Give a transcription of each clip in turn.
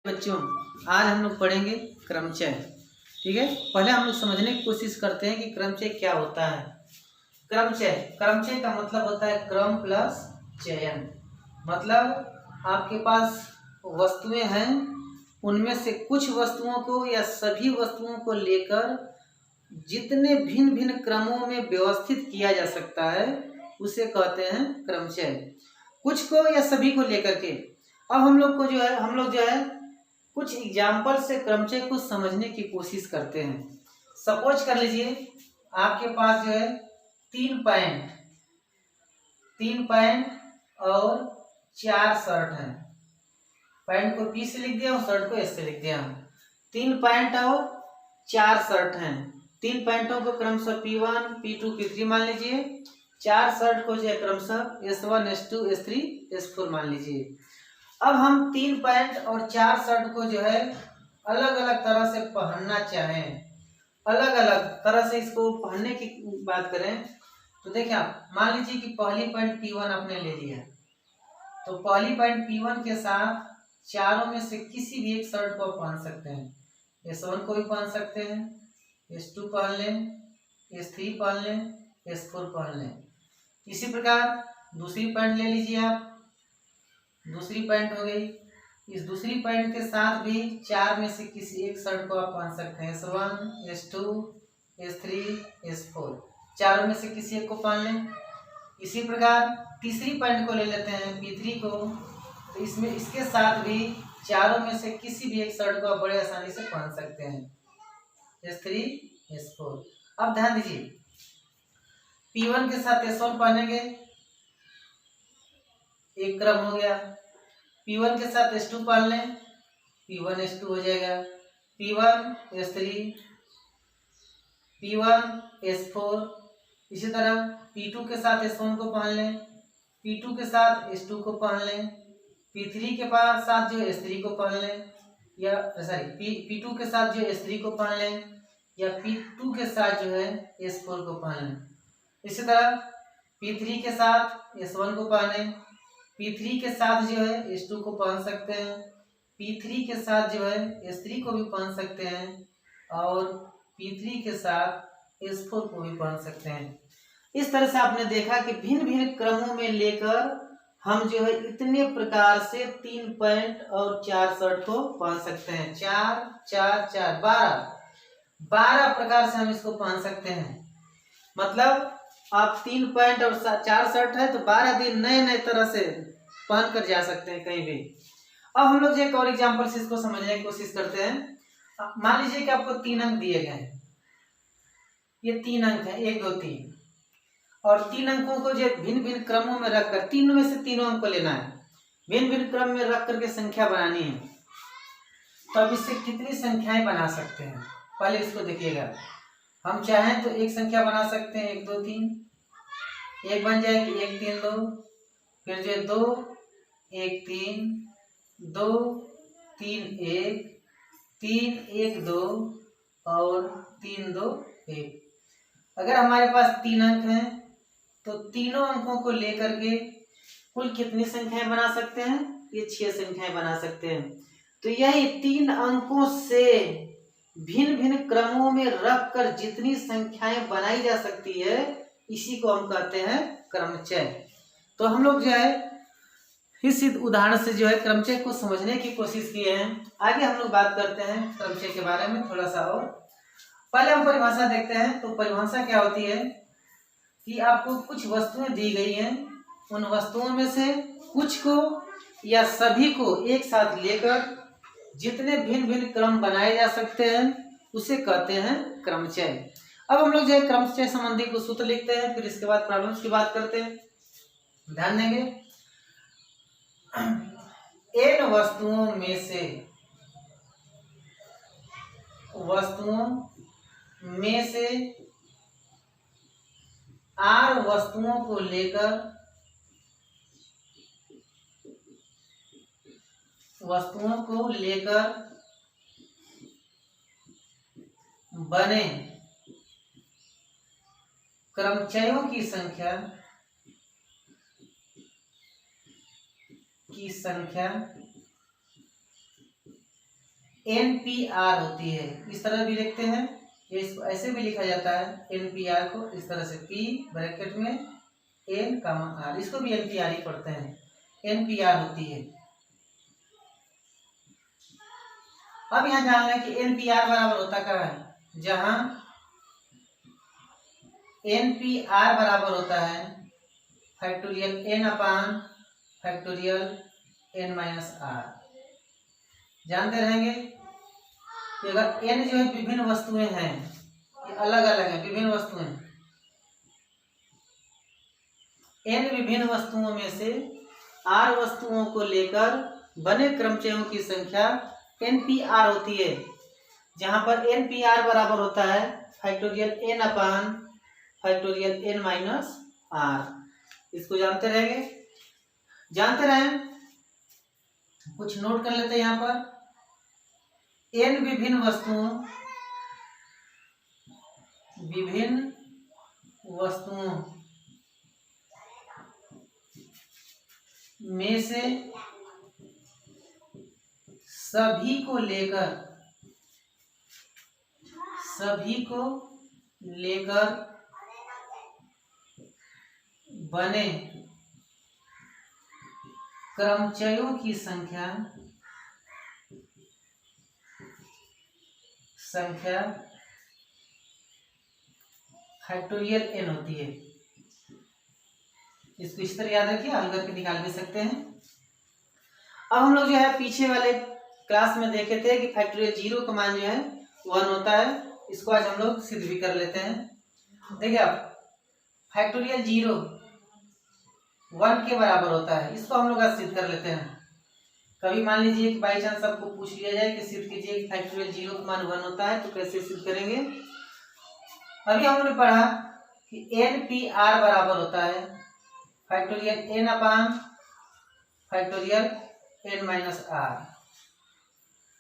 बच्चों, आज हम लोग पढ़ेंगे क्रमचय। ठीक है, पहले हम लोग समझने की कोशिश करते हैं कि क्रमचय क्या होता है। क्रमचय क्रमचय का मतलब होता है क्रम प्लस चयन। मतलब आपके पास वस्तुएं हैं, उनमें से कुछ वस्तुओं को या सभी वस्तुओं को लेकर जितने भिन्न भिन्न क्रमों में व्यवस्थित किया जा सकता है उसे कहते हैं क्रमचय। कुछ को या सभी को लेकर के अब हम लोग जो है कुछ एग्जाम्पल से क्रमचय को समझने की कोशिश करते हैं। सपोज कर लीजिए आपके पास जो है तीन पैंट और 4 शर्ट हैं। पैंट को पी से लिख दिया और शर्ट को एस से लिख दिया। 3 पैंट और 4 शर्ट हैं। 3 पैंटों को क्रमशः P1, P2, P3 मान लीजिए। 4 शर्ट को जो है क्रमशः S1, S2, S3, S4 मान लीजिए। अब हम 3 पैंट और 4 शर्ट को जो है अलग अलग तरह से पहनना चाहें, अलग अलग तरह से इसको पहनने की बात करें तो देखिए आप मान लीजिए कि पहली पैंट P1 आपने ले लिया, तो पहली पैंट P1 के साथ चारों में से किसी भी एक शर्ट को पहन सकते हैं। S1 को भी पहन सकते हैं, S2 पहन लें, S3 पहन लें, S4 पहन लें। इसी प्रकार दूसरी पैंट ले लीजिए आप, दूसरी पैंट हो गई। इस दूसरी पैंट के साथ भी 4 में से किसी एक शर्ट को आप पहन सकते हैं। S1, S2, S3, S4 चारों में से किसी एक को पहन लें। इसी प्रकार तीसरी पैंट को ले लेते हैं P3 को, तो इसमें इसके साथ भी चारों में से किसी भी एक शर्ट को आप बड़े आसानी से पहन सकते हैं। S3, S4। अब ध्यान दीजिए P1 के साथ S1 पहनेंगे, एक क्रम हो गया। P1 के साथ S2 पहन लें, P1 S2 हो जाएगा। P1 S3, P1 S4। इसी तरह P2 के साथ S1 को पहन लें, P2 के साथ S2 को पहन लें। P3 के साथ जो S3 को पहन लें, या P2 के साथ जो S3 को पहन लें, या P2 के साथ जो है S4 को पहन लें। इसी तरह P3 के साथ S1 को पहने, P3 के साथ जो है S2 को पहन सकते हैं, P3 के साथ जो है S3 को भी पहन सकते हैं, और P3 के साथ S4 को भी पहन सकते हैं। इस तरह से आपने देखा कि भिन्न भिन्न क्रमों में लेकर हम जो है इतने प्रकार से 3 पैंट और 4 शर्ट को पहन सकते हैं। 4, 4, 4, 12 प्रकार से हम इसको पहन सकते हैं। मतलब आप 3 पैंट और 4 शर्ट है तो 12 दिन नए नए तरह से पहन कर जा सकते हैं कहीं भी। अब हम लोग एक और एग्जांपल से इसको समझने की कोशिश करते हैं। मान लीजिए कि आपको 3 अंक दिए गए हैं, ये 3 अंक है, 1, 2, 3, और 3 अंकों को जो भिन्न भिन्न क्रमों में रखकर तीनों में से तीनों अंक को लेना है, भिन्न भिन्न क्रम में रख करके संख्या बनानी है। तो अब इससे कितनी संख्याएं बना सकते हैं पहले इसको देखिएगा। हम चाहें तो एक संख्या बना सकते हैं, 1, 2, 3, एक बन जाएगी 1, 3, 2, फिर जो 2, 1, 3, 2, 3, 1, 3, 1, 2 और 3, 2, 1। अगर हमारे पास 3 अंक हैं तो तीनों अंकों को लेकर के कुल कितनी संख्याएं बना सकते हैं? ये 6 संख्याएं बना सकते हैं। तो यही 3 अंकों से भिन्न भिन्न क्रमों में रखकर जितनी संख्याएं बनाई जा सकती है इसी को हम कहते हैं क्रमचय। तो हम लोग जो है इस उदाहरण से जो है क्रमचय को समझने की कोशिश किए हैं। आगे हम लोग बात करते हैं क्रमचय के बारे में थोड़ा सा और। पहले हम परिभाषा देखते हैं। तो परिभाषा क्या होती है कि आपको कुछ वस्तुएं दी गई हैं, उन वस्तुओं में से कुछ को या सभी को एक साथ लेकर जितने भिन्न भिन्न क्रम बनाए जा सकते हैं उसे कहते हैं क्रमचय। अब हम लोग जो है क्रमचय संबंधी को सूत्र लिखते हैं, फिर इसके बाद प्रॉब्लम्स की बात करते हैं। ध्यान देंगे, n वस्तुओं में से r वस्तुओं को लेकर बने क्रमचयों की संख्या NPR होती है। इस तरह भी लिखते हैं, ये इसको ऐसे भी लिखा जाता है NPR को, इस तरह से P ब्रैकेट में N, R, इसको भी NPR ही पढ़ते हैं, NPR होती है। अब यहाँ जानना है कि NPR बराबर होता क्या है। जहां NPR बराबर होता है factorial N upon factorial N minus R। जानते रहेंगे कि अगर N जो है विभिन्न वस्तुएं हैं, ये अलग अलग है, विभिन्न वस्तुएं, N विभिन्न वस्तुओं में से R वस्तुओं को लेकर बने क्रमचयों की संख्या NPR होती है। जहां पर NPR बराबर होता है factorial N upon factorial N minus R। इसको जानते रहेंगे, जानते रहें, कुछ नोट कर लेते हैं। यहाँ पर N विभिन्न वस्तुओं में से सभी को लेकर बने क्रमचयों की संख्या फैक्टोरियल N होती है। इसको इस तरह याद रखिए, हल करके निकाल भी सकते हैं। अब हम लोग जो है पीछे वाले क्लास में देखे थे कि फैक्टोरियल 0 का मान जो है 1 होता है। इसको आज हम लोग सिद्ध भी कर लेते हैं। देखिए आप, फैक्टोरियल 0 1 के बराबर होता है, इसको हम लोग आज सिद्ध कर लेते हैं। कभी मान लीजिए कि बाई चांस आपको पूछ लिया जाए कि सिद्ध कीजिए कि फैक्टोरियल 0 का मान 1 होता है, तो कैसे सिद्ध करेंगे। अभी हमने पढ़ा कि NPR बराबर होता है factorial N upon factorial N minus R।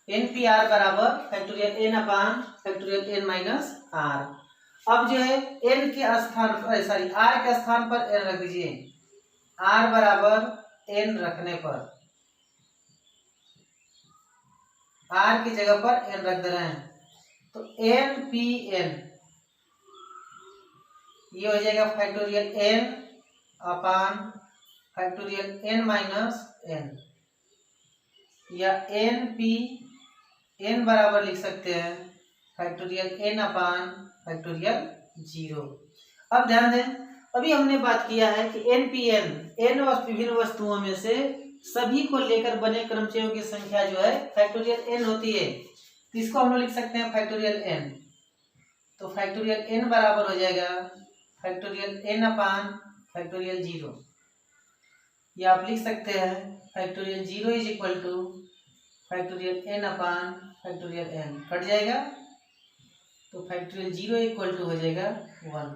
NPR बराबर factorial N upon factorial N minus R। अब जो है N के स्थान पर, सॉरी R के स्थान पर N रख दीजिए। R बराबर N रखने पर, R की जगह पर N रख दे रहे हैं, तो NPN ये हो जाएगा factorial N upon factorial N minus N, या NPN बराबर लिख सकते हैं फैक्टोरियल N अपान फैक्टोरियल 0। अब ध्यान दें, अभी हमने बात किया है कि NPN N विभिन्न वस्तुओं में से सभी को लेकर बने क्रमचयों की संख्या जो है फैक्टोरियल N होती है। तो इसको हम लोग लिख सकते हैं फैक्टोरियल N। तो फैक्टोरियल N बराबर हो जाएगा फैक्टोरियल N अपान फैक्टोरियल 0, या आप लिख सकते हैं factorial 0 is equal to factorial N upon factorial N। कट जाएगा तो फैक्टोरियल 0 इक्वल टू हो जाएगा 1।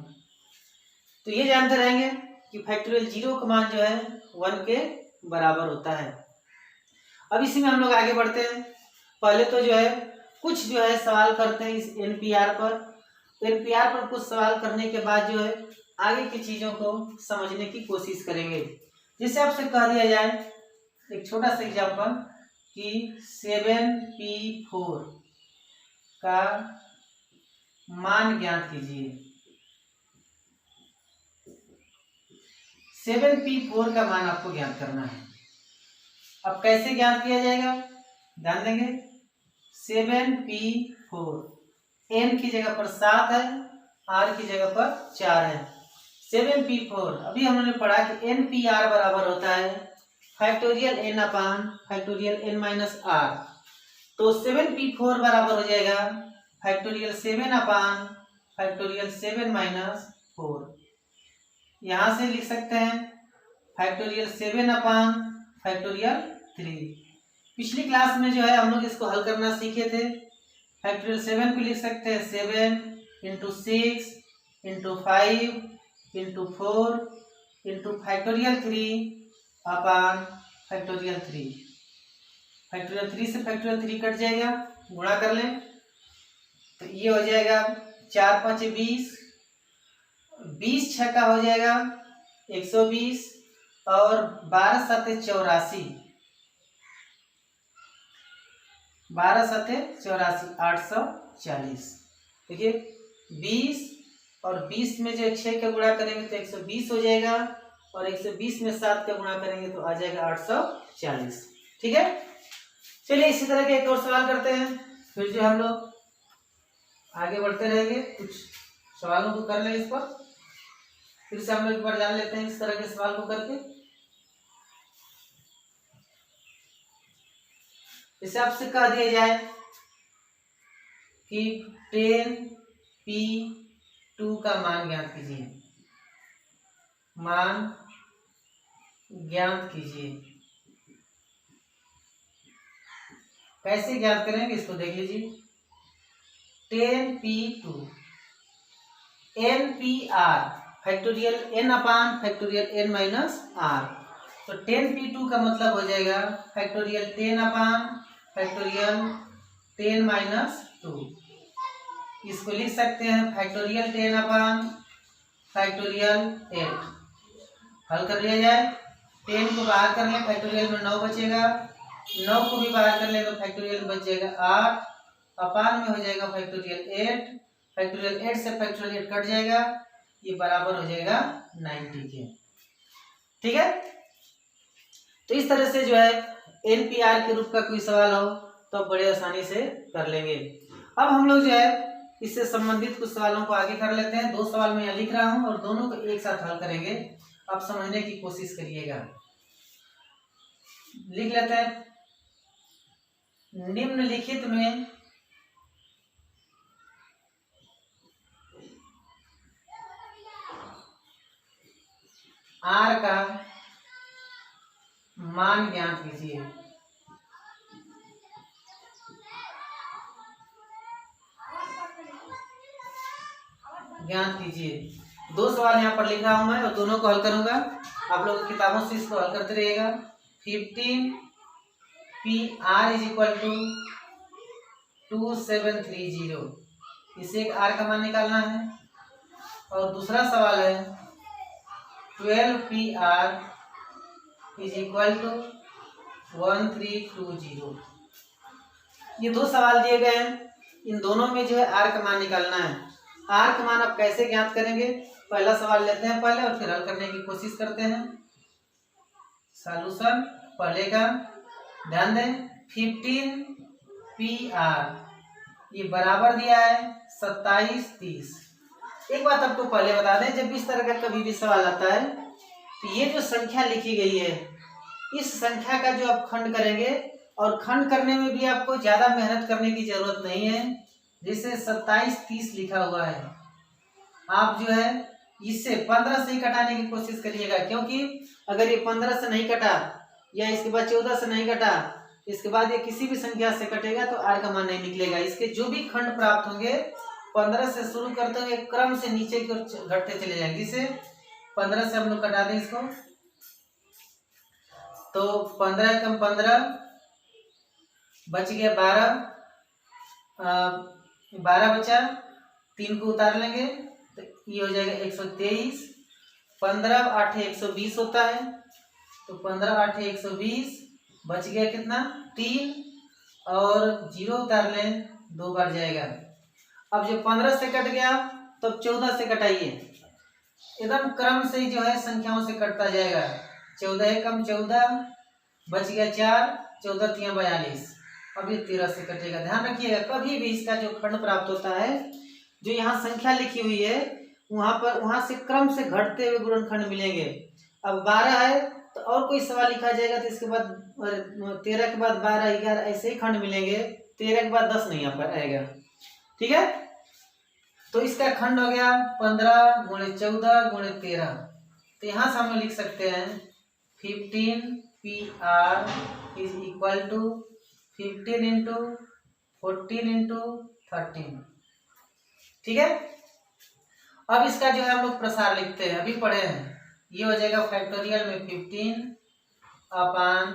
तो ये जानते रहेंगे कि फैक्टोरियल 0 का मान जो है 1 के बराबर होता है। अब इसी में हम लोग आगे बढ़ते हैं। पहले तो जो है कुछ जो है सवाल करते हैं इस NPR पर। NPR पर कुछ सवाल करने के बाद जो है आगे की चीजों को समझने की कोशिश करेंगे। जैसे आपसे कह दिया जाए एक छोटा सा एग्जांपल कि 7P4 का मान ज्ञात कीजिए। 7P4 का मान आपको ज्ञात करना है। अब कैसे ज्ञात किया जाएगा, ध्यान देंगे। 7P4 N की जगह पर 7 है, R की जगह पर 4 है। 7P4 अभी हमने पढ़ा कि NPR बराबर होता है factorial N upon factorial N minus R। तो 7P4 बराबर हो जाएगा फैक्टोरियल 7 अपान फैक्टोरियल 7 माइनस 4। यहां से लिख सकते हैं फैक्टोरियल 7 अपान फैक्टोरियल 3। पिछली क्लास में जो है हम लोग इसको हल करना सीखे थे। फैक्टोरियल 7 को लिख सकते हैं 7 into 6 into 5 into 4 into factorial 3 अपान फैक्टोरियल 3। फैक्टोरियल 3 से फैक्टोरियल 3 कट जाएगा, गुणा कर लें तो ये हो जाएगा 4 5 20, 20 छक्का हो जाएगा 120 और 12 7 84। 12 सत्ते 84, 840। देखिए 20 और 20 में जो 6 का गुणा करेंगे तो 120 हो जाएगा, और 120 में 7 का गुणा करेंगे तो आ जाएगा 840। ठीक है, चलिए इसी तरह के एक और सवाल करते हैं, फिर जो हम लोग आगे बढ़ते रहेंगे, कुछ सवालों को कर लें इस पर, फिर से हम लोग एक बार जान लेते हैं इस तरह के सवाल को करके। इसे आपसे कह दिया जाए कि 10p2 का मान ज्ञात कीजिए, मान ज्ञात कीजिए। कैसे ज्ञात करेंगे इसको देख लीजिए। 10p2 npr factorial n upon factorial n minus r, तो 10p2 का मतलब हो जाएगा फैक्टोरियल 10 अपान फैक्टोरियल 10 माइनस 2। इसको लिख सकते हैं फैक्टोरियल 10 अपान फैक्टोरियल 8। हल कर लिया जाए, 10 को बाहर कर लें, फैक्टोरियल में 9 बचेगा, 9 को भी बाहर कर लें तो फैक्टोरियल में बच जाएगा 8, अपान में हो जाएगा फैक्टोरियल 8, फैक्टोरियल 8 से फैक्टोरियल 8 कट जाएगा, ये बराबर हो जाएगा 90 के। ठीक है, तो इस तरह से जो है एनपीआर के रूप का कोई सवाल हो तो बड़े आसानी से कर लेंगे। अब हम लोग जो है इससे संबंधित कुछ सवालों को आगे कर लेते हैं। 2 सवाल मैं यहाँ लिख रहा हूं और दोनों को एक साथ हल करेंगे, आप समझने की कोशिश करिएगा। लिख लेते हैं, निम्नलिखित में आर का मान ज्ञात कीजिए। ज्ञात कीजिए। 2 सवाल यहाँ पर लिख रहा हूं मैं और दोनों को हल करूंगा, आप लोग किताबों से इसको हल करते रहिएगा। 15pr इज इक्वल टू 2730, इसे एक आर का मान निकालना है। और दूसरा सवाल है 12pr इज इक्वल टू 1320। ये 2 सवाल दिए गए हैं, इन दोनों में जो है आर का मान निकालना है। आर का मान आप कैसे ज्ञात करेंगे, पहला सवाल लेते हैं पहले और फिर हल करने की कोशिश करते हैं। सॉल्यूशन पहले का ध्यान दें, 15pr ये बराबर दिया है 2730। एक बात आपको पहले बता दें, जब इस तरह का कभी भी सवाल आता है तो ये जो संख्या लिखी गई है, इस संख्या का जो आप खंड करेंगे, और खंड करने में भी आपको ज्यादा मेहनत करने की जरूरत नहीं है। जैसे 2730 लिखा हुआ है, आप जो है इससे 15 से ही कटाने की कोशिश करिएगा, क्योंकि अगर ये 15 से नहीं कटा या इसके बाद 14 से नहीं कटा, इसके बाद ये किसी भी संख्या से कटेगा तो आर का मान नहीं निकलेगा। इसके जो भी खंड प्राप्त होंगे 15 से शुरू करते हुए क्रम से नीचे की ओर घटते चले जाएंगे। जिसे 15 से हम लोग कटा दें इसको, तो 15 कम 15 बच गया 12 बचा, 3 को उतार लेंगे तो ये हो जाएगा 123। 15 8 120 होता है, तो 15 8 120 बच गया कितना 3, और 0 उतार लें 2 बार जाएगा। अब जो 15 से कट गया तो 14 से कटाइए, एकदम क्रम से जो है संख्याओं से कटता जाएगा। 14 कम 14 बच गया 4, 14 3 42, अब ये 13 से कटेगा। ध्यान रखिएगा, कभी भी इसका जो खंड प्राप्त होता है, जो यहाँ संख्या लिखी हुई है वहां से क्रम से घटते हुए गुणनखंड मिलेंगे। अब 12 है तो और कोई सवाल लिखा जाएगा तो इसके बाद 13 के बाद 12 11 ऐसे ही खंड मिलेंगे, 13 के बाद 10 नहीं यहाँ पर आएगा। ठीक है, तो इसका खंड हो गया 15 गुणे 14 गुणे 13, तो यहाँ से हम लोग लिख सकते हैं 15pr is equal to 15 into 14 into 13। ठीक है, अब इसका जो है हम लोग प्रसार लिखते हैं, अभी पढ़े हैं। ये हो जाएगा फैक्टोरियल में 15 upon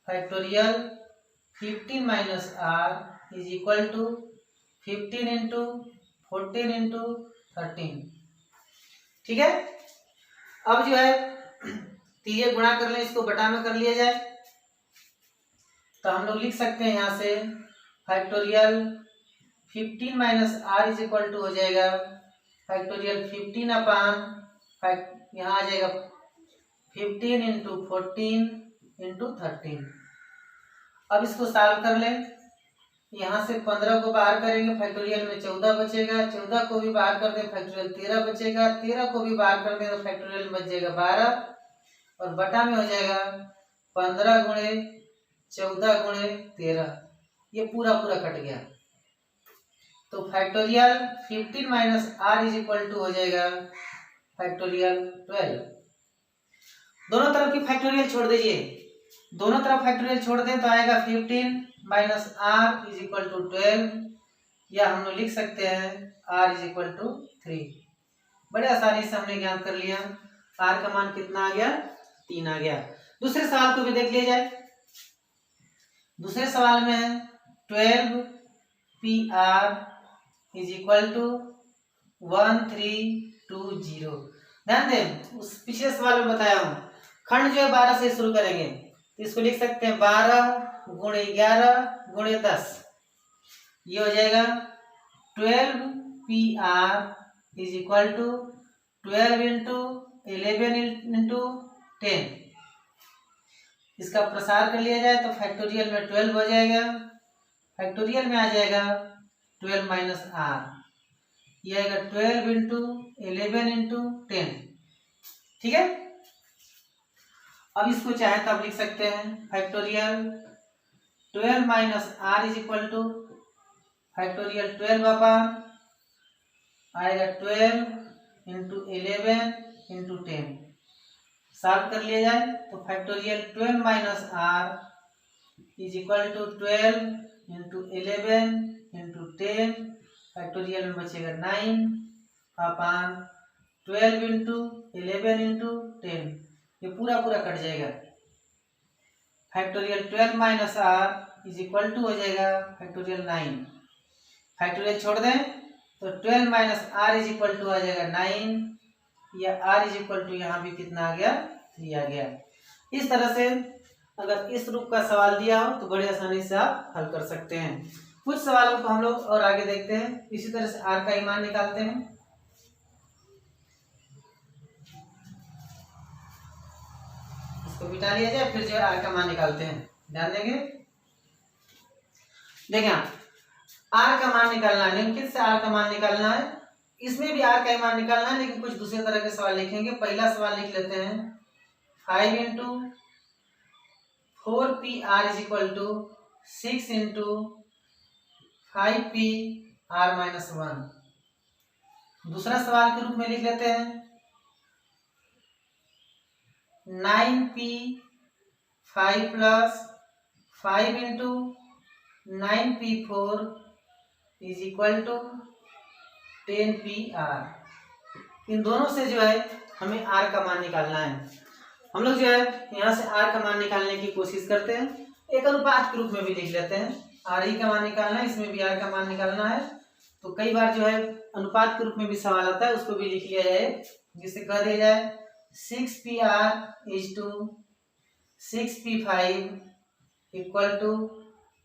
factorial 15 minus r is equal to 15 into 14 into 13। ठीक है, अब जो है तीजे गुणा कर लें, इसको बटा में कर लिया जाए तो हम लोग लिख सकते हैं यहाँ से factorial 15 minus are is equal to हो जाएगा फैक्टोरियल 15 अपान यहाँ आ जाएगा 15 इंटू 14 इंटू 13। अब इसको सॉल्व कर लें। यहाँ से 15 को बाहर करेंगे फैक्टोरियल में 14 बचेगा, 14 को भी बाहर कर दें फैक्टोरियल 13 बचेगा, 13 को भी बाहर कर दें तो फैक्टोरियल बच जाएगा 12 और बटा में हो जाएगा 15 गुणे 14 गुणे 13। ये पूरा पूरा कट गया तो factorial 15 minus are is equal to हो जाएगा फैक्टोरियल 12। दोनों तरफ की फैक्टोरियल छोड़ दीजिए, दोनों तरफ फैक्टोरियल छोड़ दें तो आएगा 15 minus are is equal to 12 या हम लोग लिख सकते हैं आर इज इक्वल टू 3। बड़े आसानी से हमने ज्ञात कर लिया आर का मान कितना आ गया 3 आ गया। दूसरे सवाल को भी देख लिया जाए। दूसरे सवाल में है 12 p r is equal to 1320। ध्यान दें उस पिछले सवाल में बताया हूं खंड जो है 12 से शुरू करेंगे तो इसको लिख सकते हैं 12 गुणे 11 गुणे 10। ये हो जाएगा 12 p r is equal to 12 into 11 into 10। इसका प्रसार कर लिया जाए तो फैक्टोरियल में 12 हो जाएगा, फैक्टोरियल में आ जाएगा 12 माइनस आर, ये आएगा 12 इंटू 11 इंटू 10। ठीक है, अब इसको चाहे तब लिख सकते हैं factorial 12 minus are is equal to factorial 12 upon आएगा 12 इंटू 11 इंटू 10। सॉल्व कर लिया जाए तो factorial 12 minus are is equal to 12 into 11 into 10। Factorial में बचेगा 9 अपान 12 इंटू 11 इंटू 10। ये पूरा पूरा कट जाएगा। Factorial 12 minus are is equal to हो जाएगा फैक्टोरियल 9। फैक्टोरियल छोड़ दें तो 12 minus are is equal to आ जाएगा 9 या आर इज इक्वल टू यहाँ भी कितना आ गया 3 आ गया। इस तरह से अगर इस रूप का सवाल दिया हो तो बड़े आसानी से आप हल कर सकते हैं। कुछ सवालों को हम लोग और आगे देखते हैं। इसी तरह से आर का मान निकालते हैं। इसको मिटा लिया जाए फिर जो है आर का मान निकालते हैं। ध्यान देंगे, देखें आर का मान निकालना है, निम्नलिखित से आर का मान निकालना है। इसमें भी आर का मान निकालना है लेकिन कुछ दूसरे तरह के सवाल लिखेंगे। पहला सवाल लिख लेते हैं 5 into 4 p r is equal to 6 into 5 p r minus 1। दूसरा सवाल के रूप में लिख लेते हैं 9 P 5 plus 5 into 9 P 4 is equal to 10 P R. इन दोनों से जो है हमें आर का मान निकालना है। हम लोग जो है यहाँ से आर का मान निकालने की कोशिश करते हैं। एक अनुपात के रूप में भी लिख लेते हैं। आर ही का मान निकालना है, इसमें भी आर का मान निकालना है। तो कई बार जो है अनुपात के रूप में भी सवाल आता है, उसको भी लिख लिया जाए। जिससे कह दिया जाए 6 p r is to 6 p 5 equal to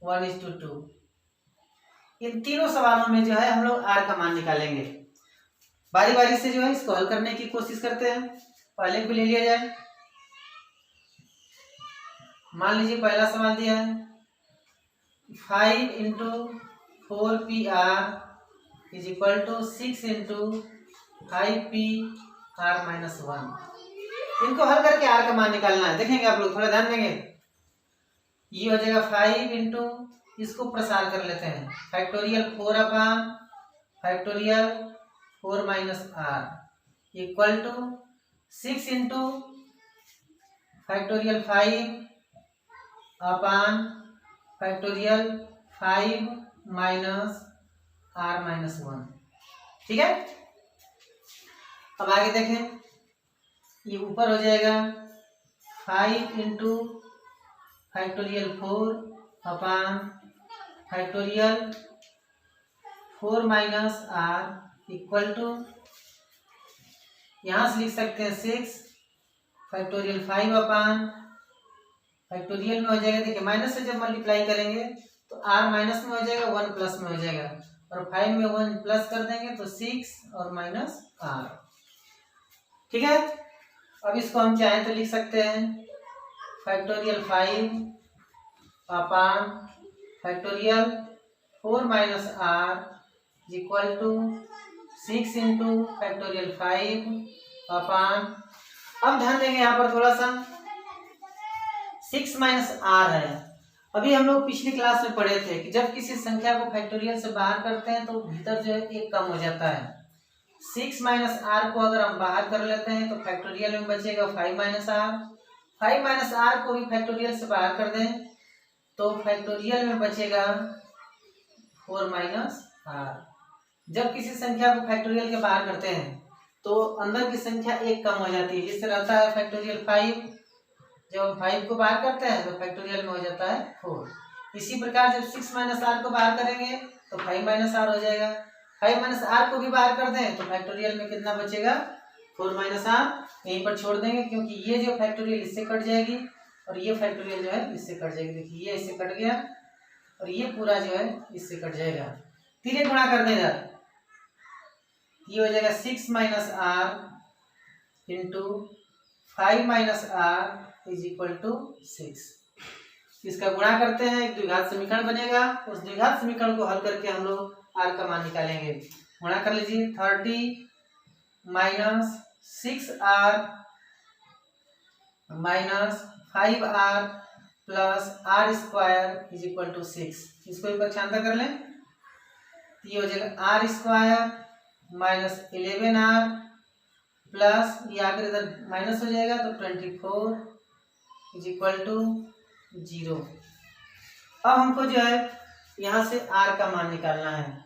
1:2। इन तीनों सवालों में जो है हम लोग आर का मान निकालेंगे। बारी बारी से जो है इसको हल करने की कोशिश करते हैं। पहले को ले लिया जाए। मान लीजिए पहला सवाल दिया है 5 into 4 p r is equal to 6 into 5 p r minus 1। इनको हल करके आर का मान निकालना है। देखेंगे आप लोग, थोड़ा ध्यान देंगे। ये हो जाएगा 5 इंटू, इसको प्रसार कर लेते हैं, factorial 4 upon factorial 4 minus r equal to 6 into factorial 5 upon factorial 5 minus r minus 1। ठीक है, अब आगे देखें। ये ऊपर हो जाएगा 5 into factorial 4 upon factorial 4 minus r equal to, यहाँ से लिख सकते हैं 6 फैक्टोरियल 5 अपान फैक्टोरियल में हो जाएगा। देखिए माइनस से जब मल्टीप्लाई करेंगे तो r माइनस में हो जाएगा, 1 प्लस में हो जाएगा, और 5 में 1 प्लस कर देंगे तो 6 और माइनस r। ठीक है, अब इसको हम चाहें तो लिख सकते हैं factorial 5 upon factorial 4 minus r is equal to 6 into factorial 5 upon, अब ध्यान देंगे यहाँ पर थोड़ा सा, 6 माइनस r है। अभी हम लोग पिछली क्लास में पढ़े थे कि जब किसी संख्या को फैक्टोरियल से बाहर करते हैं तो भीतर जो है एक कम हो जाता है। 6 माइनस r को अगर हम बाहर कर लेते हैं तो फैक्टोरियल में बचेगा 5 माइनस r। 5 माइनस r को भी फैक्टोरियल से बाहर कर दें तो फैक्टोरियल में बचेगा 4 माइनस r। जब किसी संख्या को फैक्टोरियल के बाहर करते हैं तो अंदर की संख्या एक कम हो जाती है, जिससे रहता है फैक्टोरियल 5। जब हम 5 को बाहर करते हैं तो फैक्टोरियल में हो जाता है 4। इसी प्रकार जब 6 माइनस r को बाहर करेंगे तो 5 माइनस r हो जाएगा। 5 माइनस r को भी बाहर कर दें तो फैक्टोरियल में कितना बचेगा, 4 माइनस r। यहीं पर छोड़ देंगे क्योंकि ये जो फैक्टोरियल इससे कट जाएगी और ये फैक्टोरियल जो है इससे कट जाएगी। देखिए ये इससे कट गया और ये पूरा जो है इससे कट जाएगा। तीन गुणा कर देगा, ये हो जाएगा 6 minus r into 5 minus r is equal to 6। इसका गुणा करते हैं, एक द्विघात समीकरण बनेगा। उस द्विघात समीकरण को हल करके हम लोग r का मान निकालेंगे। गुणा कर लीजिए, 30 minus 6r minus 5r plus r square is equal to 6। इसको एक बार शांता कर लें, ये हो जाएगा r square minus 11r plus ये आकर इधर माइनस हो जाएगा तो 24 इज इक्वल टू 0। अब हमको जो है यहाँ से r का मान निकालना है।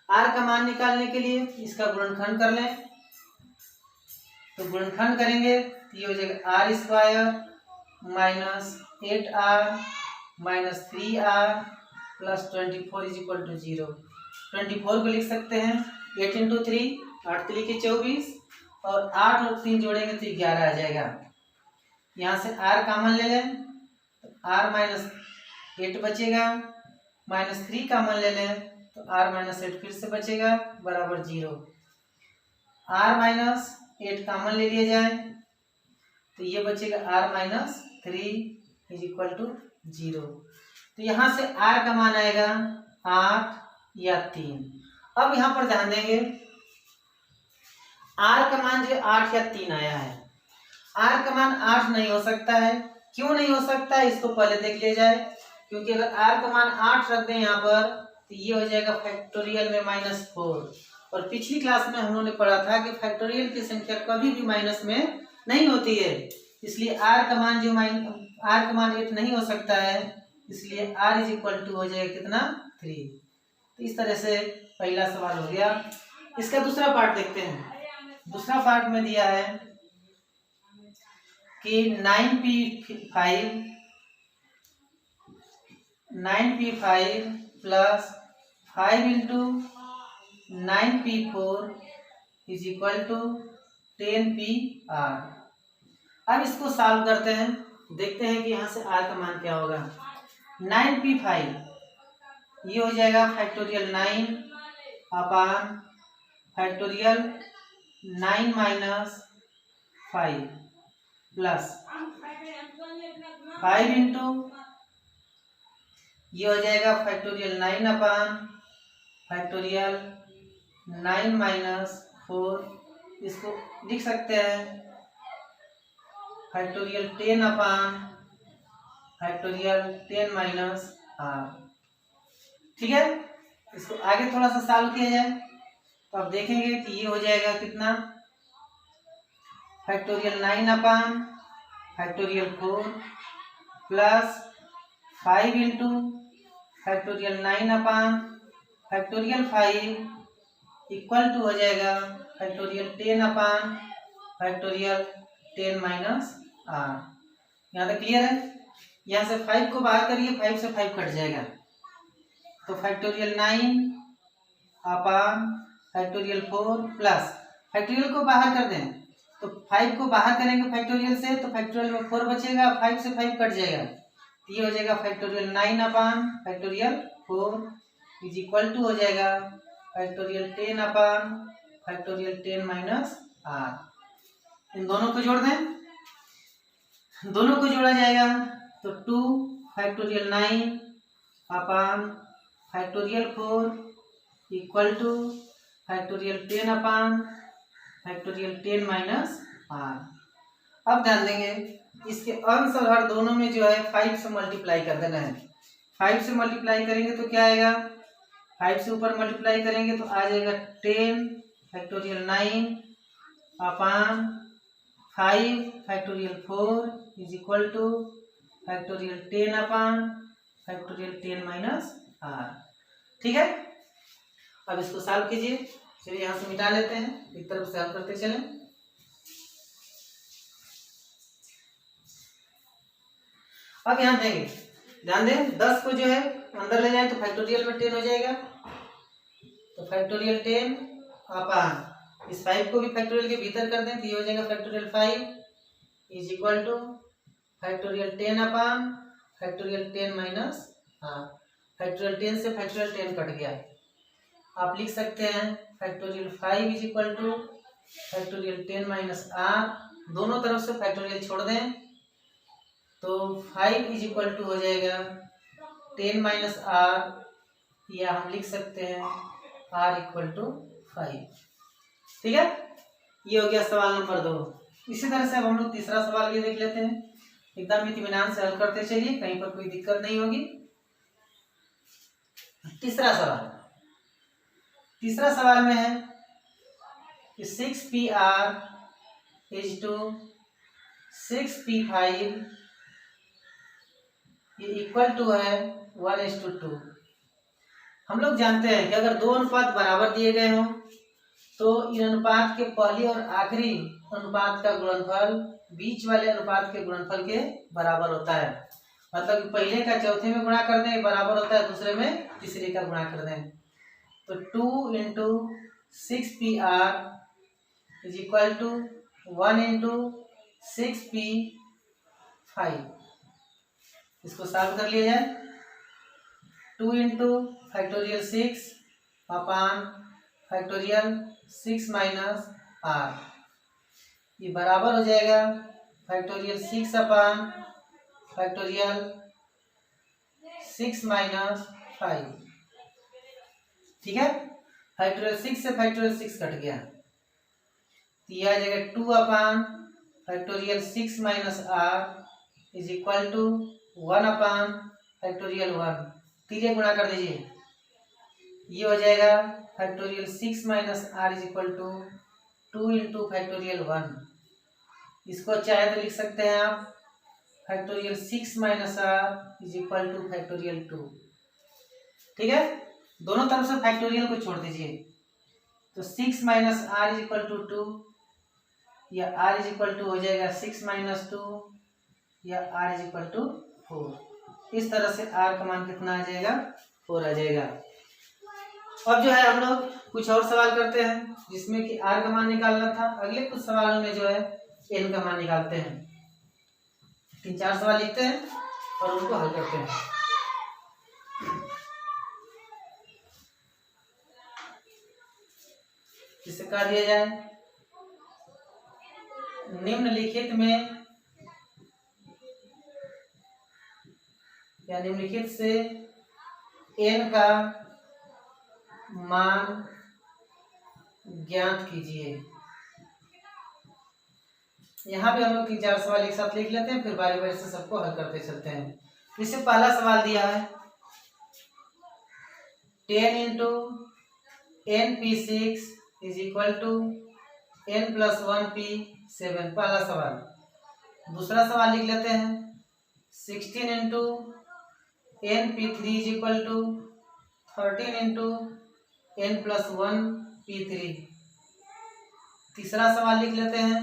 r का मान निकालने के लिए इसका गुणनखंड कर लें, तो गुणनखंड करेंगे तो ये हो जाएगा r square minus 8r minus 3r plus 24 is equal to 0। 24 को लिख सकते हैं 8 इंटू 3, 8 3 के 24, और 8 और 3 जोड़ेंगे तो 11 आ जाएगा। यहाँ से r कॉमन ले लें तो r माइनस 8 बचेगा, माइनस 3 कॉमन ले लें तो r माइनस 8 फिर से बचेगा बराबर 0। r माइनस 8 कॉमन ले लिया जाए तो ये बचेगा r minus 3 is equal to 0। तो यहाँ से r का मान आएगा 8 या 3। अब यहाँ पर ध्यान देंगे, r का मान जो 8 या 3 आया है। r का मान 8 नहीं हो सकता है। क्यों नहीं हो सकता है इसको पहले देख लिया जाए, क्योंकि अगर r का मान 8 रख दें यहाँ पर तो ये हो जाएगा फैक्टोरियल में -4। और पिछली क्लास में हम लोगों ने पढ़ा था कि फैक्टोरियल की संख्या कभी भी माइनस में नहीं होती है, इसलिए r का मान जो r का मान 8 नहीं हो सकता है, इसलिए r इज इक्वल टू हो जाएगा कितना, 3। तो इस तरह से पहला सवाल हो गया। इसका दूसरा पार्ट देखते हैं। दूसरा पार्ट में दिया है कि 9p5 plus 5 into 9p4 is equal to 10pr। अब इसको सॉल्व करते हैं, देखते हैं कि यहाँ से r का मान क्या होगा। 9p5 ये हो जाएगा factorial 9 upon factorial 9 minus 5 plus 5 into ये हो जाएगा फैक्टोरियल 9 अपान फैक्टोरियल 9 माइनस 4। इसको लिख सकते हैं factorial 10 upon factorial 10 minus r। ठीक है, इसको आगे थोड़ा सा सॉल्व किया जाए तो आप देखेंगे कि ये हो जाएगा कितना, factorial 9 upon factorial 4 plus 5 into factorial 9 upon factorial 5 equal to हो जाएगा factorial 10 upon factorial 10 minus r। यहाँ तक क्लियर है। यहाँ से 5 को बाहर करिए, 5 से 5 कट जाएगा तो factorial 9 upon factorial 4 plus factorial को बाहर कर दें तो 5 को बाहर करेंगे फैक्टोरियल से तो फैक्टोरियल में 4 बचेगा, 5 से 5 कट जाएगा तो ये हो जाएगा factorial 9 upon factorial 4 is equal to हो जाएगा factorial 10 upon factorial 10 minus R. इन दोनों को जोड़ दें, दोनों को जोड़ा जाएगा तो 2 factorial 9 upon factorial 4 equal to factorial 10 upon factorial 10 minus r. अब ध्यान देंगे इसके अंश और हर दोनों में जो है 5 से मल्टीप्लाई कर देना है। 5 से मल्टीप्लाई करेंगे तो क्या आएगा, 5 से ऊपर मल्टीप्लाई करेंगे तो आ जाएगा 10 factorial 9 upon 5 factorial 4 is equal to factorial 10 upon factorial 10 minus r. ठीक है, अब इसको सॉल्व कीजिए। चलिए यहाँ से मिटा लेते हैं, एक तरफ से सॉल्व करते चलें। अब यहाँ देंगे, ध्यान दें 10 को जो है अंदर ले जाए तो फैक्टोरियल में 10 हो जाएगा, तो फैक्टोरियल 10 अपान इस 5 को भी फैक्टोरियल के भीतर कर दें तो ये हो जाएगा factorial 5 is equal to factorial 10 upon factorial 10 minus factorial 10 से फैक्टोरियल 10 कट गया। आप लिख सकते हैं factorial 5 is equal to factorial 10 minus r, दोनों तरफ से फैक्टोरियल छोड़ दें तो 5 इज इक्वल टू हो जाएगा 10 माइनस आर, या हम लिख सकते हैं आर इक्वल टू 5। ठीक है, ये हो गया सवाल नंबर 2। इसी तरह से अब हम लोग तीसरा सवाल ये देख लेते हैं, एकदम इत्मीनान से हल करते चलिए, कहीं पर कोई दिक्कत नहीं होगी। तीसरा सवाल में है कि 6pr इज टू 6p5 ये इक्वल टू है 1:2। हम लोग जानते हैं कि अगर दो अनुपात बराबर दिए गए हों तो इन अनुपात के पहले और आखिरी अनुपात का गुणनफल बीच वाले अनुपात के गुणनफल के बराबर होता है। मतलब पहले का चौथे में गुणा कर दें बराबर होता है, दूसरे में तीसरे का गुणा कर दें, तो 2 into 6pr is equal to 1 into 6p5। इसको सॉल्व कर लिया जाए, 2 into factorial 6 upon factorial 6 minus r, ये बराबर हो जाएगा फैक्टोरियल 6 अपान फैक्टोरियल 6 माइनस 5। ठीक है, फैक्टोरियल 6 से फैक्टोरियल 6 कट गया तो यह आ जाएगा 2 upon factorial 6 minus are is equal to 1 upon factorial 1। तीसरे गुणा कर दीजिए, ये हो जाएगा factorial 6 minus are is equal to 2 into factorial 1। इसको चाहे तो लिख सकते हैं आप factorial 6 minus are is equal to factorial 2। ठीक है, दोनों तरफ से फैक्टोरियल को छोड़ दीजिए, तो 6 minus are is equal to 2, या आर इज इक्वल टू हो जाएगा 6 माइनस 2, या आर इज इक्वल टू 4। इस तरह से आर का मान कितना आ जाएगा, 4 आ जाएगा। अब जो है हम लोग कुछ और सवाल करते हैं जिसमें कि आर का मान निकालना था। अगले कुछ सवालों में जो है एन का मान निकालते हैं। 3-4 सवाल लिखते हैं और उनको हल करते हैं। इसे कर दिया जाए, निम्नलिखित में या निम्नलिखित से एन का मान ज्ञात कीजिए। यहाँ पे हम लोग 3-4 सवाल एक साथ लिख लेते हैं, फिर बारी बारी से सबको हल करते चलते हैं। इससे पहला सवाल दिया है 10 into np6 is equal to n+1p7, पहला सवाल। दूसरा सवाल लिख लेते हैं 16 into np3 is equal to 13 into n+1p3। तीसरा सवाल लिख लेते हैं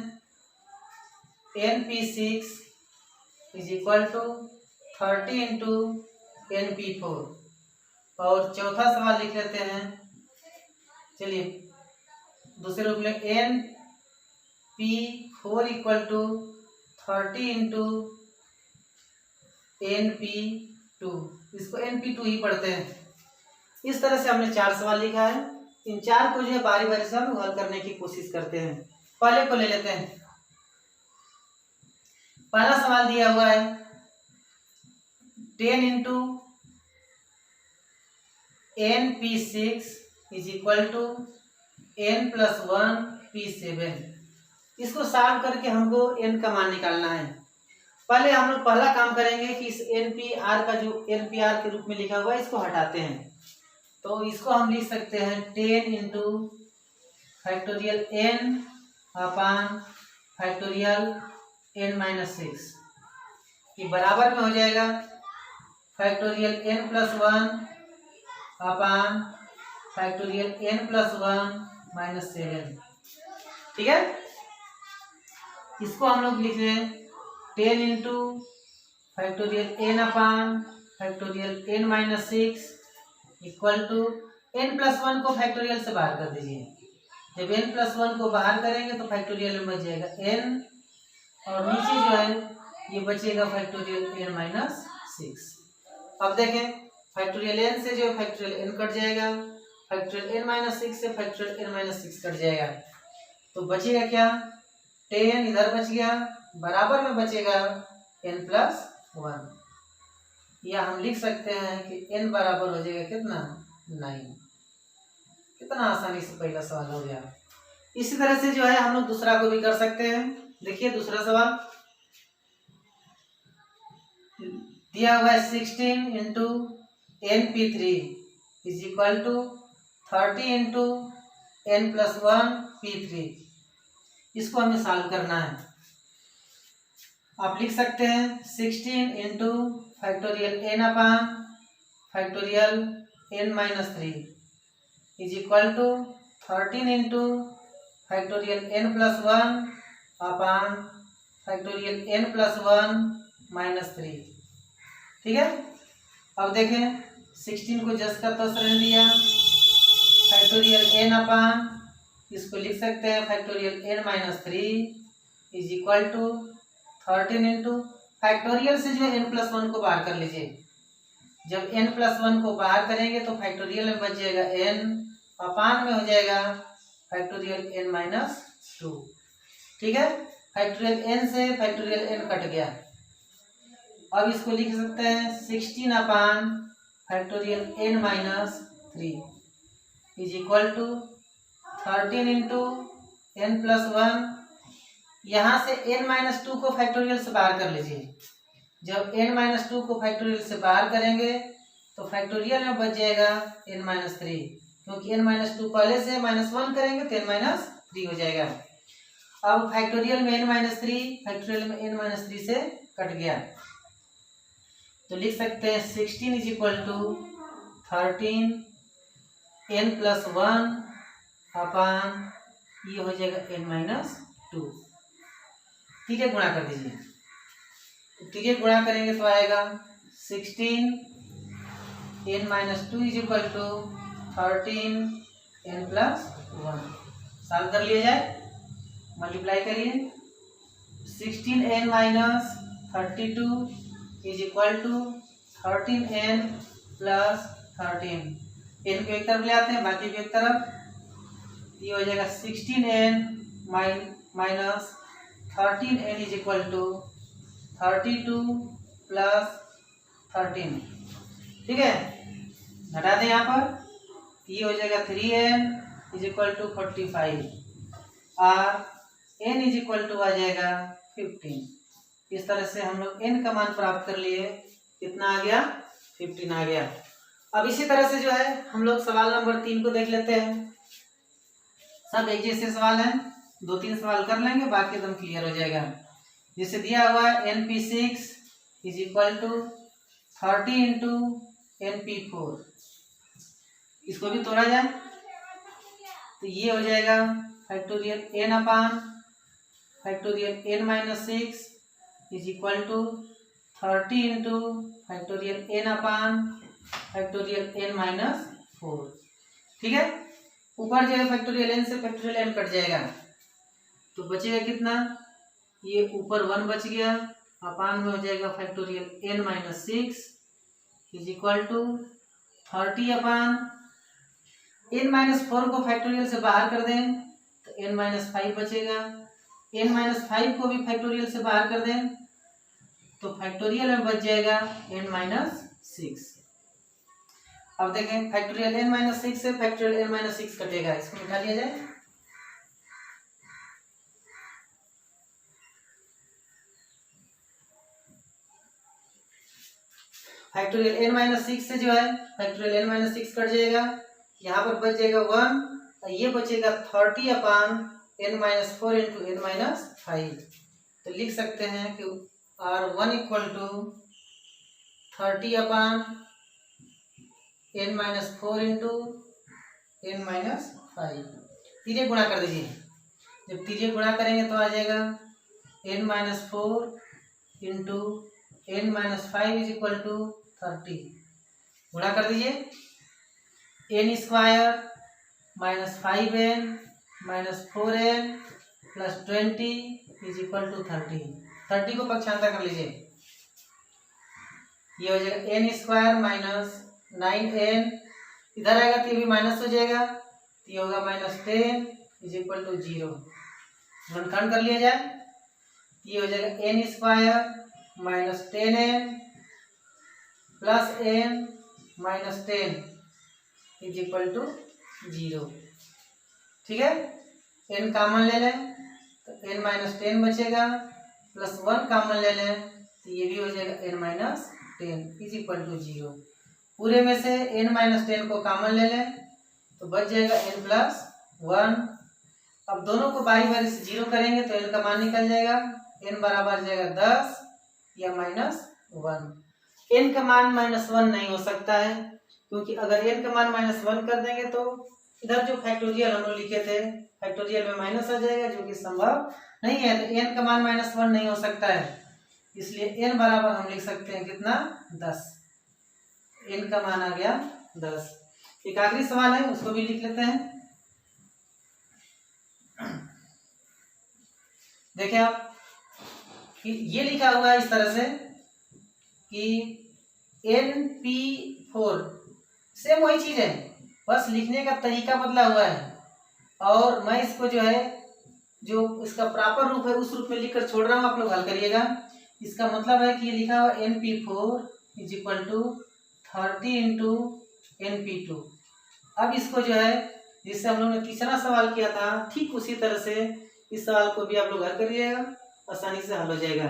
np6 is equal to 30 into np4। और चौथा सवाल लिख लेते हैं, चलिए दूसरे रूप में np4 equal to 30 into NP2, इसको NP2 ही पढ़ते हैं। इस तरह से हमने 4 सवाल लिखा है। इन 4 को जो है बारी बारी से हम हल करने की कोशिश करते हैं। पहले को ले लेते हैं। पहला सवाल दिया हुआ है 10 into NP6 is equal to N+1P7। इसको सॉल्व करके हमको n का मान निकालना है। पहले हम लोग पहला काम करेंगे कि इस NPR का जो NPR के रूप में लिखा हुआ है इसको हटाते हैं। तो इसको हम लिख सकते हैं 10 into factorial n upon factorial n-6 ये बराबर में हो जाएगा factorial n+1 upon factorial n+1-7। ठीक है, इसको हम लोग लिख रहे हैं 10 into factorial n upon factorial n-6 equal to n+1 को फैक्टोरियल से बाहर कर दीजिए। जब n+1 को बाहर करेंगे तो फैक्टोरियल में बच जाएगा n और नीचे जो है ये बचेगा फैक्टोरियल n-6। अब देखें फैक्टोरियल n से जो फैक्टोरियल n कट जाएगा, फैक्टोरियल n-6 से फैक्टोरियल n-6 कट जाएगा, तो बचेगा क्या 10 इधर बच गया, बराबर में बचेगा n+1। या हम लिख सकते हैं कि n बराबर हो जाएगा कितना 9। कितना आसानी से पहला सवाल हो गया। इसी तरह से जो है हम लोग दूसरा को भी कर सकते हैं। देखिए दूसरा सवाल दिया हुआ है 16 into NP3 is equal to 30 into N+1P3। इसको हमें सॉल्व करना है। आप लिख सकते हैं 16 into factorial n upon factorial n-3 is equal to 13 into factorial n+1 upon factorial n+1-3। ठीक है, अब देखें 16 को जस का तस रहने दिया, फैक्टोरियल n अपान इसको लिख सकते हैं factorial n-3 is equal to 13 into factorial से जो है n+1 को बाहर कर लीजिए। जब n+1 को बाहर करेंगे तो फैक्टोरियल में बच जाएगा n अपान में हो जाएगा फैक्टोरियल n-2। ठीक है, फैक्टोरियल n से फैक्टोरियल n कट गया। अब इसको लिख सकते हैं 16 upon factorial n-3 is equal to 13 into n+1। यहाँ से n-2 को फैक्टोरियल से बाहर कर लीजिए। जब n-2 को फैक्टोरियल से बाहर करेंगे तो फैक्टोरियल में बच जाएगा n-3, क्योंकि n-2 पहले से -1 करेंगे तो n-3 हो जाएगा। अब फैक्टोरियल में n-3 फैक्टोरियल में n-3 से कट गया, तो लिख सकते हैं 16 इज इक्वल टू 13 n+1 अपान ये हो जाएगा n-2। ठीक है, गुणा कर दीजिए। ठीक है, गुणा करेंगे तो आएगा 16 n-2 is equal to 13 n+1। Solve कर लिया जाए, मल्टीप्लाई करिए। 16n-32 is equal to 13n+13। n को एक तरफ ले आते हैं, बाकी को एक तरफ। ये हो जाएगा 16n-13n इज इक्वल टू 32+13। ठीक है, घटा दें यहाँ पर, ये हो जाएगा 3n इज इक्वल टू 45 और n इज इक्वल टू आ जाएगा 15। इस तरह से हम लोग n का मान प्राप्त कर लिए। कितना आ गया 15 आ गया। अब इसी तरह से जो है हम लोग सवाल नंबर 3 को देख लेते हैं। सब एक जैसे सवाल हैं, 2-3 सवाल कर लेंगे, बाकी एकदम क्लियर हो जाएगा। जैसे दिया हुआ है NP6 is equal to 30 into NP4, इसको भी तोड़ा जाए तो ये हो जाएगा factorial n upon factorial n-6 is equal to 30 into factorial n upon factorial n-4। ठीक है, ऊपर जो है फैक्टोरियल n से फैक्टोरियल n कट जाएगा, तो बचेगा कितना, ये ऊपर 1 बच गया अपान में हो जाएगा factorial n minus 6 is equal to 30 upon n minus 4 को फैक्टोरियल से बाहर कर दें तो n माइनस 5 बचेगा। n माइनस 5 को भी फैक्टोरियल से बाहर कर दें तो फैक्टोरियल में बच जाएगा n माइनस 6। अब देखें फैक्टोरियल n माइनस 6 से फैक्टोरियल n माइनस 6 कटेगा, इसको मिटा लिया जाए। फैक्टोरियल n माइनस 6 से जो है फैक्टोरियल n माइनस 6 कट जाएगा, यहाँ पर बच जाएगा 1 और ये बचेगा 30 upon n minus 4 into n minus 5। तो लिख सकते हैं कि R1 equal to 30 upon n minus 4 into n minus 5। तिर्यक गुणा कर दीजिए, जब तिर्यक गुणा करेंगे तो आ जाएगा n minus 4 into n minus 5 is equal to 30। गुणा कर दीजिए n square minus 5n minus 4n plus 20 is equal to 30। 30 को पक्षांतर कर लीजिए, ये हो जाएगा n स्क्वायर माइनस 9n, इधर आएगा तो ये भी माइनस हो जाएगा, तो ये होगा माइनस 10 इज इक्वल टू 0। गुणनखंड कर लिया जाए, ये हो जाएगा n square minus 10n plus n minus 10 is equal to 0। ठीक है, n कॉमन ले लें तो n माइनस 10 बचेगा, प्लस 1 कॉमन ले लें तो ये भी हो जाएगा n minus 10 is equal to 0। पूरे में से n माइनस 10 को कॉमन ले लें तो बच जाएगा n प्लस 1। अब दोनों को बारी बारी से 0 करेंगे तो n का मान निकल जाएगा, n बराबर जाएगा 10 या माइनस 1। n का मान माइनस 1 नहीं हो सकता है, क्योंकि अगर n का मान माइनस 1 कर देंगे तो इधर जो फैक्टोरियल हम लोग लिखे थे फैक्टोरियल में माइनस आ जाएगा, जो कि संभव नहीं है। तो n का मान माइनस 1 नहीं हो सकता है, इसलिए n बराबर हम लिख सकते हैं कितना, 10। n का मान आ गया 10। एक आखिरी सवाल है, उसको भी लिख लेते हैं। देखिए आप कि ये लिखा हुआ है इस तरह से कि NP4 सेम वही चीज है, बस लिखने का तरीका बदला हुआ है, और मैं इसको जो है जो इसका प्रॉपर रूप है उस रूप में लिखकर छोड़ रहा हूँ, आप लोग हल करिएगा। इसका मतलब है कि ये लिखा हुआ NP4 is equal to 30 into NP2। अब इसको जो है जिससे हम लोग ने तीसरा सवाल किया था ठीक उसी तरह से इस सवाल को भी आप लोग हल करिएगा, आसानी से हल हो जाएगा।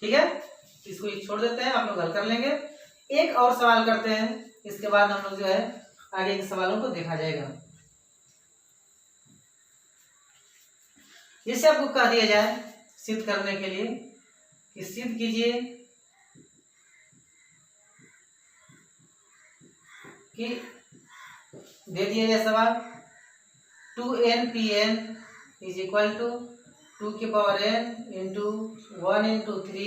ठीक है, इसको छोड़ देते हैं, आप लोग हल कर लेंगे। एक और सवाल करते हैं, इसके बाद हम लोग जो है आगे के सवालों को देखा जाएगा। जैसे आपको कह दिया जाए सिद्ध करने के लिए कि सिद्ध कीजिए कि दे दिया जाए सवाल 2nPn इज इक्वल टू 2 की power n into 1 into 3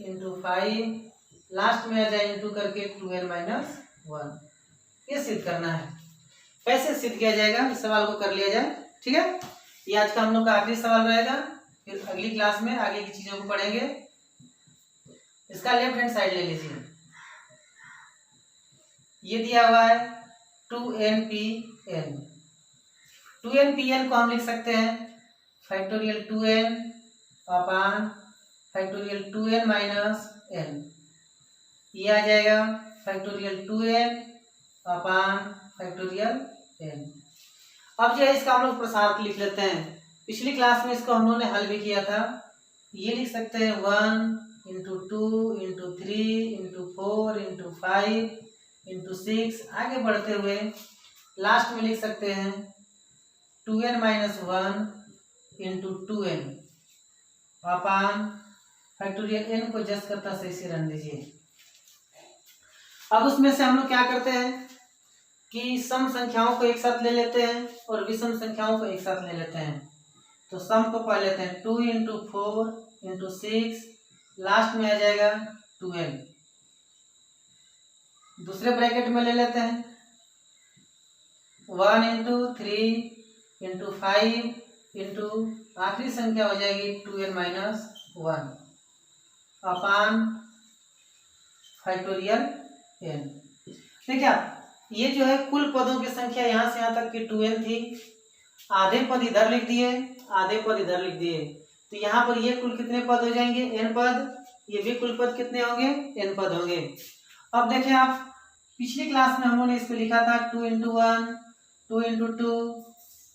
into 5 last में आ जाए इंटू करके 2n माइनस 1। ये सिद्ध करना है। कैसे सिद्ध किया जाएगा, इस सवाल को कर लिया जाए। ठीक है, ये आज का हम लोग का आखिरी सवाल रहेगा, फिर अगली क्लास में आगे की चीजों को पढ़ेंगे। इसका लेफ्ट हैंड साइड ले लीजिए, ये दिया हुआ है 2nPn। 2nPn को हम लिख सकते हैं फैक्टोरियल 2n अपान फैक्टोरियल 2n माइनस n। ये आ जाएगा फैक्टोरियल 2n अपान फैक्टोरियल n। अब जो है इसका हम लोग प्रसार लिख लेते हैं। पिछली क्लास में इसको हम लोगों ने हल भी किया था। ये लिख सकते हैं 1 into 2 into 3 into 4 into 5 into 6। आगे बढ़ते हुए लास्ट में लिख सकते हैं 2n माइनस 1 इंटू 2n अपान फैक्टोरियल n को जस्ट करता सही से रन दीजिए। अब उसमें से हम लोग क्या करते हैं कि सम संख्याओं को एक साथ ले लेते हैं और विषम संख्याओं को एक साथ ले लेते हैं। तो सम को पढ़ लेते हैं 2 इंटू 4 इंटू 6, लास्ट में आ जाएगा 2n। दूसरे ब्रैकेट में ले लेते हैं 1 इंटू 3 इंटू 5 इंटू आखिरी संख्या हो जाएगी 2n minus 1। Upon factorial n। देखिए आप ये जो है कुल पदों की संख्या यहाँ से यहाँ तक की 2n थी, आधे पद इधर लिख दिए, आधे पद इधर लिख दिए, तो यहाँ पर ये कुल कितने पद हो जाएंगे, n पद, ये भी कुल पद कितने होंगे, n पद होंगे। अब देखिए आप पिछली क्लास में हम लोगों ने इसको लिखा था 2 into 1, 2 into 2,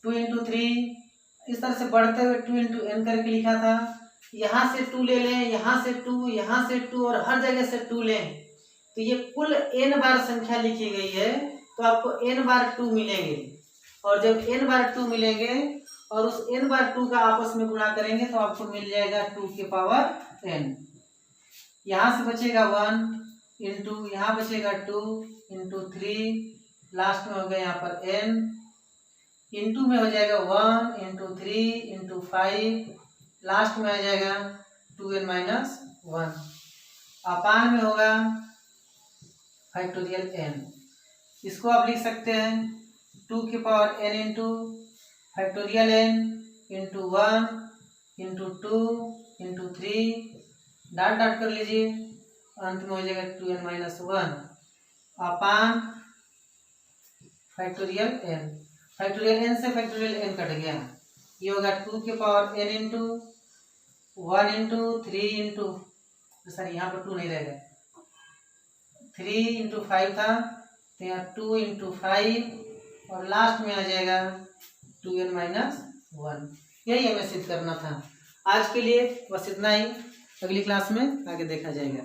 2 into 3, इस तरह से बढ़ते हुए 2 into n करके लिखा था। यहाँ से 2 ले लें, यहाँ से 2, यहाँ से 2 और हर जगह से 2 लें, तो ये कुल n बार संख्या लिखी गई है, तो आपको n बार 2 मिलेंगे। और जब n बार 2 मिलेंगे और उस n बार 2 का आपस में गुणा करेंगे तो आपको मिल जाएगा 2 की पावर n। यहाँ से बचेगा 1 इंटू, यहाँ बचेगा 2 इंटू 3, लास्ट में हो गया यहाँ पर n, इंटू में हो जाएगा 1 इंटू 3 इंटू 5, लास्ट में आ जाएगा 2n माइनस 1, अपान में होगा फैक्टोरियल n। इसको आप लिख सकते हैं 2 की power n into factorial n into 1 into 2 into 3, dot dot कर लीजिए, अंत में हो जाएगा 2n minus 1 upon factorial n। Factorial n से फैक्टोरियल n कट गया, ये होगा 2 की power n into 1 into 3 into, sorry यहाँ पर 2 नहीं रहेगा, 3 इंटू 5 था, तो यहाँ 2 इंटू 5 और लास्ट में आ जाएगा 2n माइनस 1। यही हमें सिद्ध करना था। आज के लिए बस इतना ही, अगली क्लास में आगे देखा जाएगा।